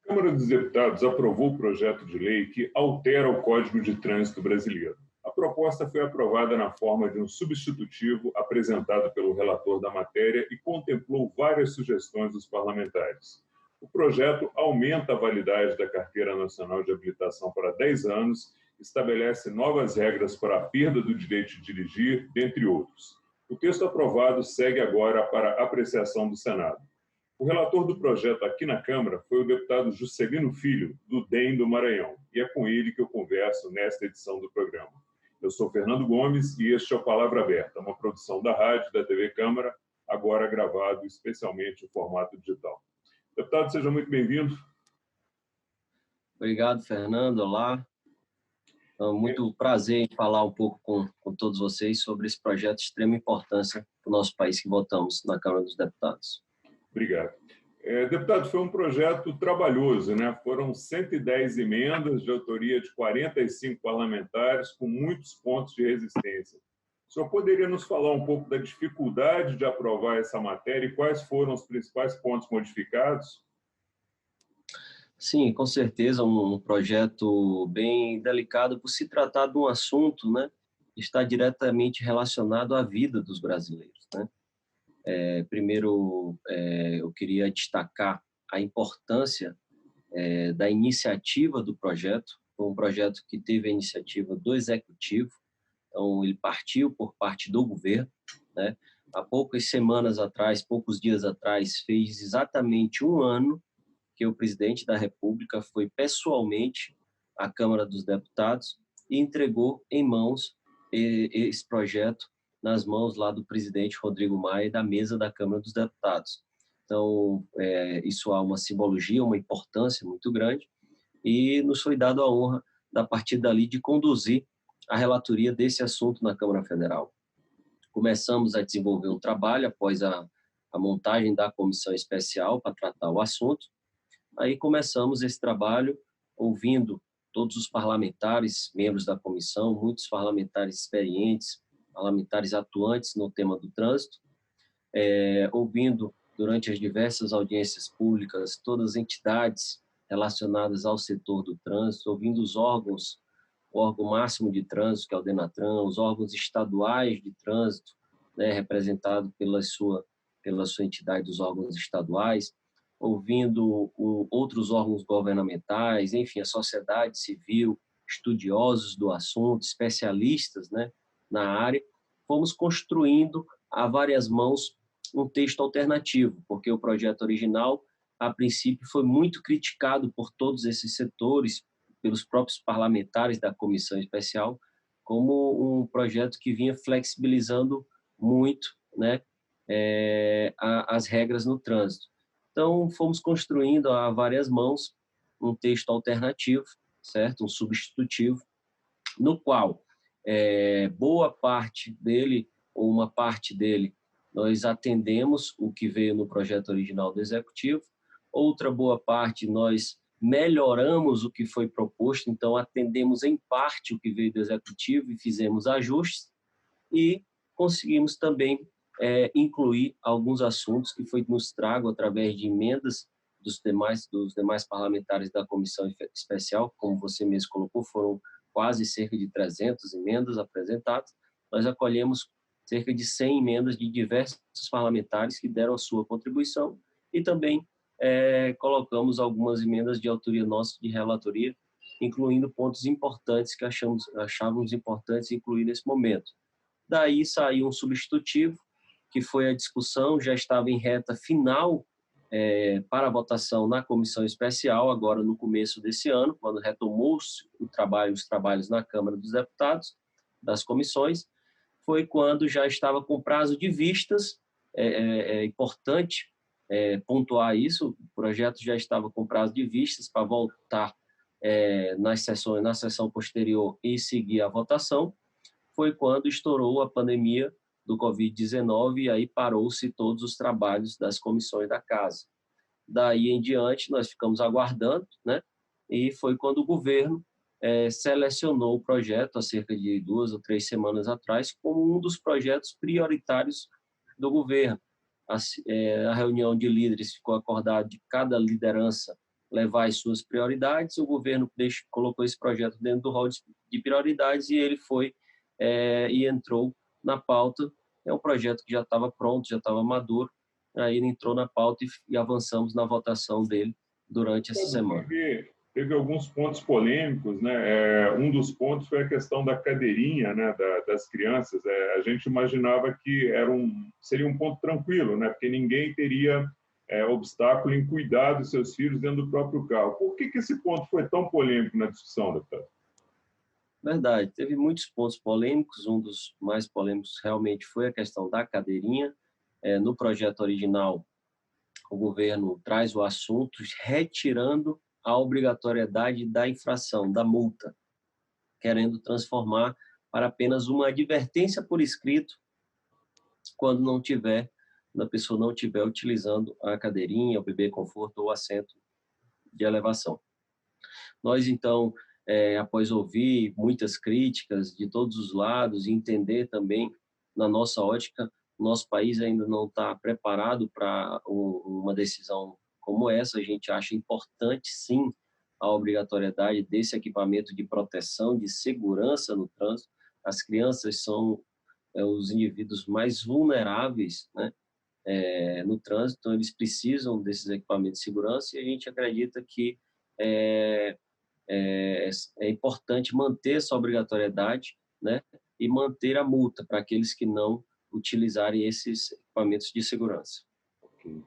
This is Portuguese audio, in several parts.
A Câmara dos Deputados aprovou o projeto de lei que altera o Código de Trânsito brasileiro. A proposta foi aprovada na forma de um substitutivo apresentado pelo relator da matéria e contemplou várias sugestões dos parlamentares. O projeto aumenta a validade da Carteira Nacional de Habilitação para 10 anos, estabelece novas regras para a perda do direito de dirigir, dentre outros. O texto aprovado segue agora para apreciação do Senado. O relator do projeto aqui na Câmara foi o deputado Juscelino Filho, do DEM do Maranhão, e é com ele que eu converso nesta edição do programa. Eu sou Fernando Gomes e este é o Palavra Aberta, uma produção da rádio da TV Câmara, agora gravado especialmente em formato digital. Deputado, seja muito bem-vindo. Obrigado, Fernando. Olá. Muito prazer em falar um pouco com todos vocês sobre esse projeto de extrema importância para o nosso país que votamos na Câmara dos Deputados. Obrigado. Deputado, foi um projeto trabalhoso, né? Foram 110 emendas de autoria de 45 parlamentares, com muitos pontos de resistência. O senhor poderia nos falar um pouco da dificuldade de aprovar essa matéria e quais foram os principais pontos modificados? Sim, com certeza, um projeto bem delicado por se tratar de um assunto, né, que está diretamente relacionado à vida dos brasileiros, né? Primeiro, eu queria destacar a importância da iniciativa do projeto. Foi um projeto que teve a iniciativa do Executivo, então ele partiu por parte do governo, né? Há poucas semanas atrás, poucos dias atrás, fez exatamente um ano que o presidente da República foi pessoalmente à Câmara dos Deputados e entregou em mãos esse projeto nas mãos lá do presidente Rodrigo Maia e da mesa da Câmara dos Deputados. Então, isso há uma simbologia, uma importância muito grande e nos foi dado a honra, a partir dali, de conduzir a relatoria desse assunto na Câmara Federal. Começamos a desenvolver um trabalho após a montagem da comissão especial para tratar o assunto. Aí começamos esse trabalho ouvindo todos os parlamentares, membros da comissão, muitos parlamentares experientes, parlamentares atuantes no tema do trânsito, ouvindo durante as diversas audiências públicas todas as entidades relacionadas ao setor do trânsito, ouvindo os órgãos, o órgão máximo de trânsito, que é o Denatran, os órgãos estaduais de trânsito, né, representado pela sua entidade dos órgãos estaduais, ouvindo outros órgãos governamentais, enfim, a sociedade civil, estudiosos do assunto, especialistas, né, na área, fomos construindo a várias mãos um texto alternativo, porque o projeto original, a princípio, foi muito criticado por todos esses setores, pelos próprios parlamentares da comissão especial, como um projeto que vinha flexibilizando muito, né, as regras no trânsito. Então, fomos construindo a várias mãos um texto alternativo, certo? Um substitutivo, no qual boa parte dele, ou uma parte dele, nós atendemos o que veio no projeto original do Executivo, outra boa parte nós melhoramos o que foi proposto, então atendemos em parte o que veio do Executivo e fizemos ajustes, e conseguimos também incluir alguns assuntos que foi nos trago através de emendas dos demais parlamentares da comissão especial, como você mesmo colocou, foram quase cerca de 300 emendas apresentadas. Nós acolhemos cerca de 100 emendas de diversos parlamentares que deram a sua contribuição e também colocamos algumas emendas de autoria nossa de relatoria, incluindo pontos importantes que achávamos importantes incluir nesse momento. Daí saiu um substitutivo, que foi a discussão, já estava em reta final para a votação na comissão especial, agora no começo desse ano, quando retomou-se os trabalhos na Câmara dos Deputados, das comissões, foi quando já estava com prazo de vistas. É importante pontuar isso, o projeto já estava com prazo de vistas para voltar na sessão posterior e seguir a votação. Foi quando estourou a pandemia do Covid-19 e aí parou-se todos os trabalhos das comissões da Casa. Daí em diante, nós ficamos aguardando, né? E foi quando o governo selecionou o projeto, há cerca de 2 ou 3 semanas atrás, como um dos projetos prioritários do governo. A reunião de líderes ficou acordada de cada liderança levar as suas prioridades. O governo colocou esse projeto dentro do rol de prioridades e ele foi e entrou na pauta. É um projeto que já estava pronto, já estava maduro, aí ele entrou na pauta e avançamos na votação dele durante essa semana. Teve alguns pontos polêmicos, né? Um dos pontos foi a questão da cadeirinha, né, das crianças. A gente imaginava que seria um ponto tranquilo, né? Porque ninguém teria obstáculo em cuidar dos seus filhos dentro do próprio carro. Por que esse ponto foi tão polêmico na discussão, deputado? Verdade, teve muitos pontos polêmicos. Um dos mais polêmicos realmente foi a questão da cadeirinha. No projeto original, o governo traz o assunto retirando a obrigatoriedade da infração, da multa, querendo transformar para apenas uma advertência por escrito quando a pessoa não estiver utilizando a cadeirinha, o bebê conforto ou assento de elevação. Nós, então, após ouvir muitas críticas de todos os lados e entender também, na nossa ótica, nosso país ainda não está preparado para uma decisão como essa. A gente acha importante, sim, a obrigatoriedade desse equipamento de proteção, de segurança no trânsito. As crianças são os indivíduos mais vulneráveis, né, no trânsito, então eles precisam desses equipamentos de segurança e a gente acredita que é importante manter essa obrigatoriedade, né, e manter a multa para aqueles que não utilizarem esses equipamentos de segurança. Okay.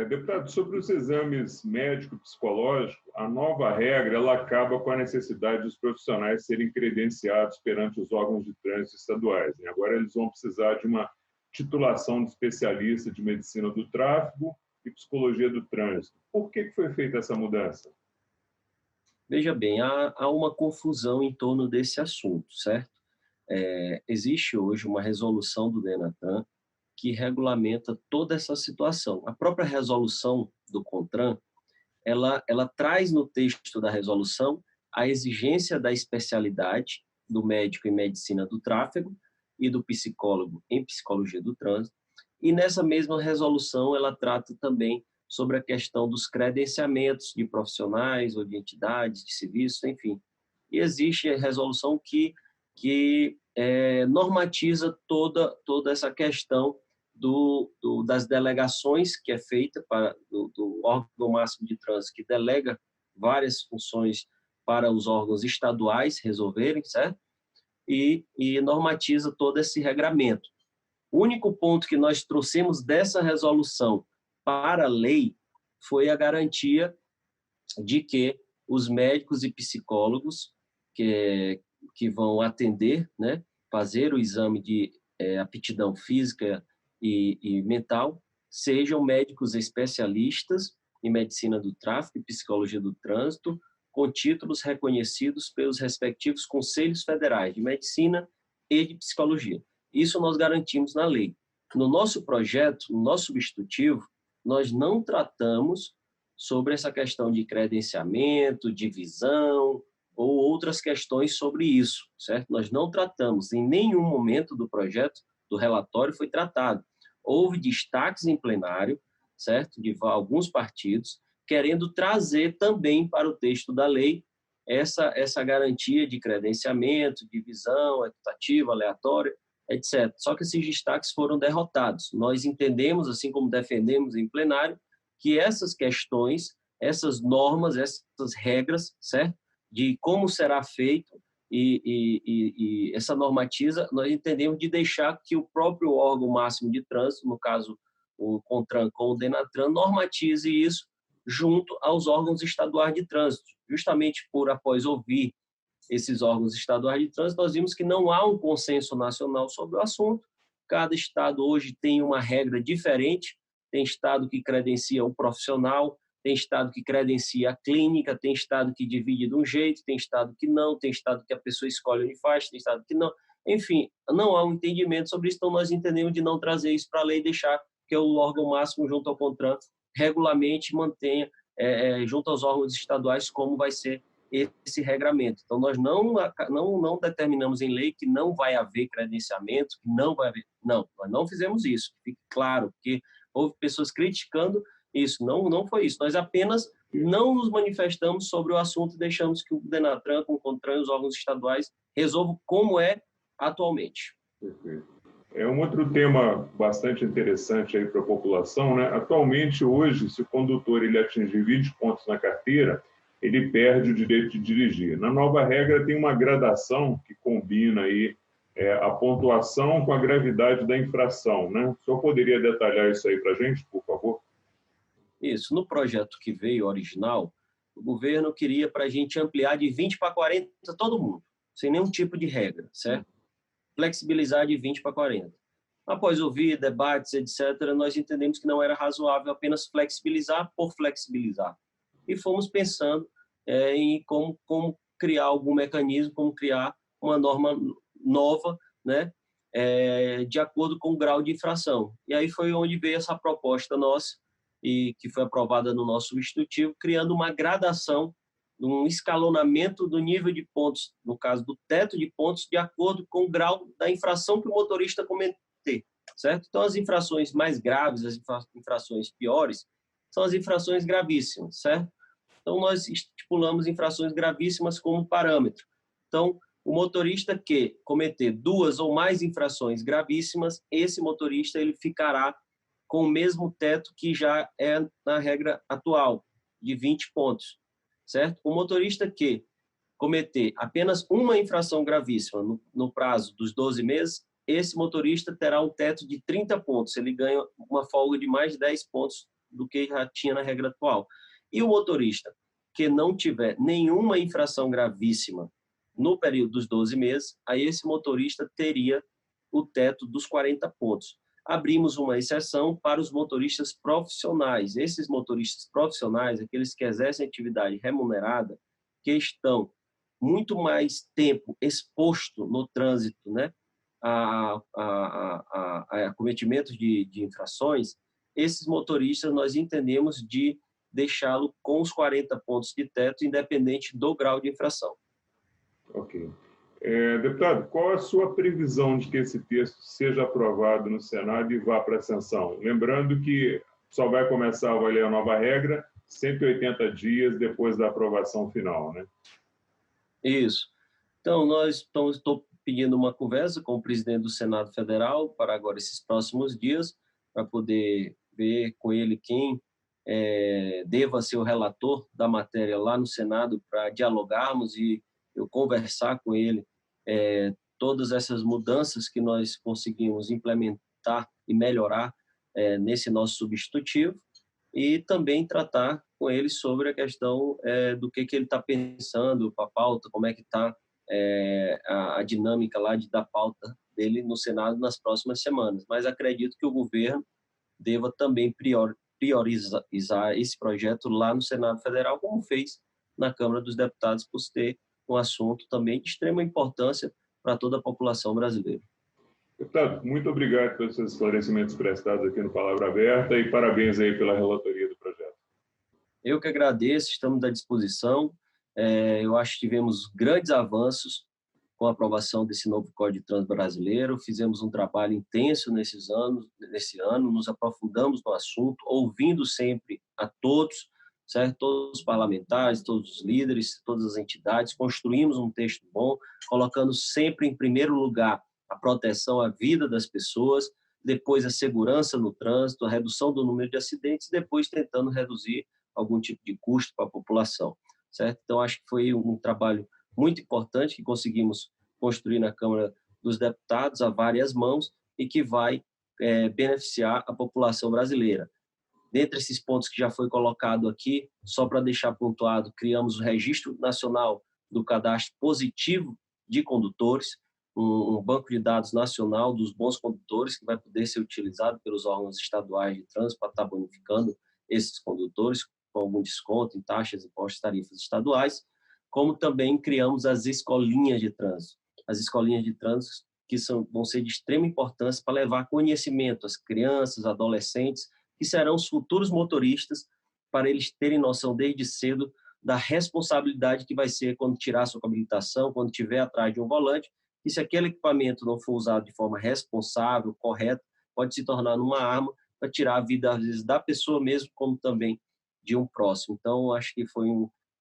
Deputado, sobre os exames médico-psicológicos, a nova regra ela acaba com a necessidade dos profissionais serem credenciados perante os órgãos de trânsito estaduais. Agora eles vão precisar de uma titulação de especialista de medicina do tráfego e psicologia do trânsito. Por que foi feita essa mudança? Veja bem, há uma confusão em torno desse assunto, certo? Existe hoje uma resolução do DENATRAN que regulamenta toda essa situação. A própria resolução do CONTRAN, ela traz no texto da resolução a exigência da especialidade do médico em medicina do tráfego e do psicólogo em psicologia do trânsito. E nessa mesma resolução, ela trata também sobre a questão dos credenciamentos de profissionais ou de entidades, de serviços, enfim. E existe a resolução que normatiza toda essa questão das delegações que é feita do órgão máximo de trânsito, que delega várias funções para os órgãos estaduais resolverem, certo? E normatiza todo esse regramento. O único ponto que nós trouxemos dessa resolução para a lei foi a garantia de que os médicos e psicólogos que vão atender, né, fazer o exame de aptidão física e mental, sejam médicos especialistas em medicina do tráfego e psicologia do trânsito, com títulos reconhecidos pelos respectivos conselhos federais de medicina e de psicologia. Isso nós garantimos na lei. No nosso projeto, no nosso substitutivo, nós não tratamos sobre essa questão de credenciamento, divisão ou outras questões sobre isso, certo? Nós não tratamos, em nenhum momento do projeto, do relatório foi tratado. Houve destaques em plenário, certo? De alguns partidos, querendo trazer também para o texto da lei essa garantia de credenciamento, divisão, equitativa, aleatória, etc. Só que esses destaques foram derrotados. Nós entendemos, assim como defendemos em plenário, que essas questões, essas normas, essas regras, certo? De como será feito e essa normatiza, nós entendemos de deixar que o próprio órgão máximo de trânsito, no caso o CONTRAN com o DENATRAN, normatize isso junto aos órgãos estaduais de trânsito. Justamente após ouvir esses órgãos estaduais de trânsito, nós vimos que não há um consenso nacional sobre o assunto. Cada estado hoje tem uma regra diferente, tem estado que credencia o profissional, tem estado que credencia a clínica, tem estado que divide de um jeito, tem estado que não, tem estado que a pessoa escolhe onde faz, tem estado que não. Enfim, não há um entendimento sobre isso, então nós entendemos de não trazer isso para a lei e deixar que o órgão máximo, junto ao CONTRAN, regulamente mantenha, junto aos órgãos estaduais, como vai ser esse regramento. Então, nós não determinamos em lei que não vai haver credenciamento, que não vai haver... Não, nós não fizemos isso, fique claro, porque houve pessoas criticando isso, não foi isso. Nós apenas não nos manifestamos sobre o assunto e deixamos que o Denatran, com o CONTRAN e os órgãos estaduais resolvam como é atualmente. Perfeito. É um outro tema bastante interessante aí para a população, né? Atualmente, hoje, se o condutor ele atingir 20 pontos na carteira, ele perde o direito de dirigir. Na nova regra tem uma gradação que combina aí a pontuação com a gravidade da infração, né? O senhor poderia detalhar isso aí para a gente, por favor? Isso. No projeto que veio original, o governo queria para a gente ampliar de 20 para 40 todo mundo, sem nenhum tipo de regra, certo? Flexibilizar de 20 para 40. Após ouvir debates, etc., nós entendemos que não era razoável apenas flexibilizar por flexibilizar. E fomos pensando em como criar algum mecanismo, como criar uma norma nova, né, de acordo com o grau de infração. E aí foi onde veio essa proposta nossa, e que foi aprovada no nosso substitutivo, criando uma gradação, um escalonamento do nível de pontos, no caso do teto de pontos, de acordo com o grau da infração que o motorista cometeu, certo? Então, as infrações mais graves, as infrações piores, são as infrações gravíssimas, certo? Então, nós estipulamos infrações gravíssimas como parâmetro. Então, o motorista que cometer 2 ou mais infrações gravíssimas, esse motorista ele ficará com o mesmo teto que já é na regra atual, de 20 pontos, certo? O motorista que cometer apenas uma infração gravíssima no prazo dos 12 meses, esse motorista terá um teto de 30 pontos, ele ganha uma folga de mais de 10 pontos do que já tinha na regra atual. E o motorista que não tiver nenhuma infração gravíssima no período dos 12 meses, aí esse motorista teria o teto dos 40 pontos. Abrimos uma exceção para os motoristas profissionais. Esses motoristas profissionais, aqueles que exercem atividade remunerada, que estão muito mais tempo exposto no trânsito, né, a cometimentos de infrações, esses motoristas nós entendemos de deixá-lo com os 40 pontos de teto, independente do grau de infração. Ok. Deputado, qual a sua previsão de que esse texto seja aprovado no Senado e vá para a sanção? Lembrando que só vai começar a valer a nova regra 180 dias depois da aprovação final, né? Isso. Então, estou pedindo uma conversa com o presidente do Senado Federal para agora esses próximos dias, para poder ver com ele quem deva ser o relator da matéria lá no Senado, para dialogarmos e eu conversar com ele todas essas mudanças que nós conseguimos implementar e melhorar nesse nosso substitutivo, e também tratar com ele sobre a questão do que ele está pensando, a pauta, como é que está a dinâmica lá da pauta dele no Senado nas próximas semanas. Mas acredito que o governo deva também priorizar esse projeto lá no Senado Federal, como fez na Câmara dos Deputados, por ter um assunto também de extrema importância para toda a população brasileira. Deputado, muito obrigado pelos seus esclarecimentos prestados aqui no Palavra Aberta e parabéns aí pela relatoria do projeto. Eu que agradeço, estamos à disposição. Eu acho que tivemos grandes avanços com a aprovação desse novo Código de Trânsito brasileiro. Fizemos um trabalho intenso nesse ano, nos aprofundamos no assunto, ouvindo sempre a todos, certo? Todos os parlamentares, todos os líderes, todas as entidades. Construímos um texto bom, colocando sempre em primeiro lugar a proteção à vida das pessoas, depois a segurança no trânsito, a redução do número de acidentes, depois tentando reduzir algum tipo de custo para a população, certo? Então, acho que foi um trabalho muito importante que conseguimos construir na Câmara dos Deputados a várias mãos e que vai beneficiar a população brasileira. Dentre esses pontos que já foi colocado aqui, só para deixar pontuado, criamos o Registro Nacional do Cadastro Positivo de Condutores, um banco de dados nacional dos bons condutores que vai poder ser utilizado pelos órgãos estaduais de trânsito para estar bonificando esses condutores com algum desconto em taxas, impostos, tarifas estaduais, como também criamos as escolinhas de trânsito. As escolinhas de trânsito que vão ser de extrema importância para levar conhecimento às crianças, adolescentes, que serão os futuros motoristas, para eles terem noção desde cedo da responsabilidade que vai ser quando tirar sua habilitação, quando estiver atrás de um volante, e se aquele equipamento não for usado de forma responsável, correta, pode se tornar uma arma para tirar a vida, às vezes, da pessoa mesmo, como também de um próximo. Então, acho que foi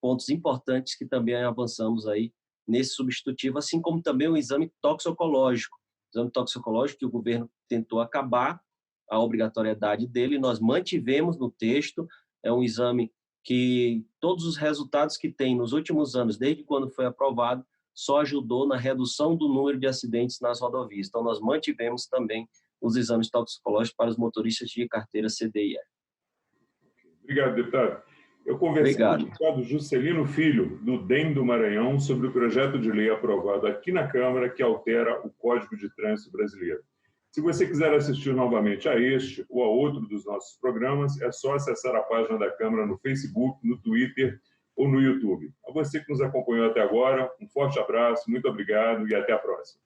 pontos importantes que também avançamos aí nesse substitutivo, assim como também o exame toxicológico. O exame toxicológico que o governo tentou acabar a obrigatoriedade dele, nós mantivemos no texto. É um exame que todos os resultados que tem nos últimos anos, desde quando foi aprovado, só ajudou na redução do número de acidentes nas rodovias. Então, nós mantivemos também os exames toxicológicos para os motoristas de carteira CDI. Obrigado, deputado. Eu conversei com o deputado Juscelino Filho, do DEM do Maranhão, sobre o projeto de lei aprovado aqui na Câmara que altera o Código de Trânsito Brasileiro. Se você quiser assistir novamente a este ou a outro dos nossos programas, é só acessar a página da Câmara no Facebook, no Twitter ou no YouTube. A você que nos acompanhou até agora, um forte abraço, muito obrigado e até a próxima.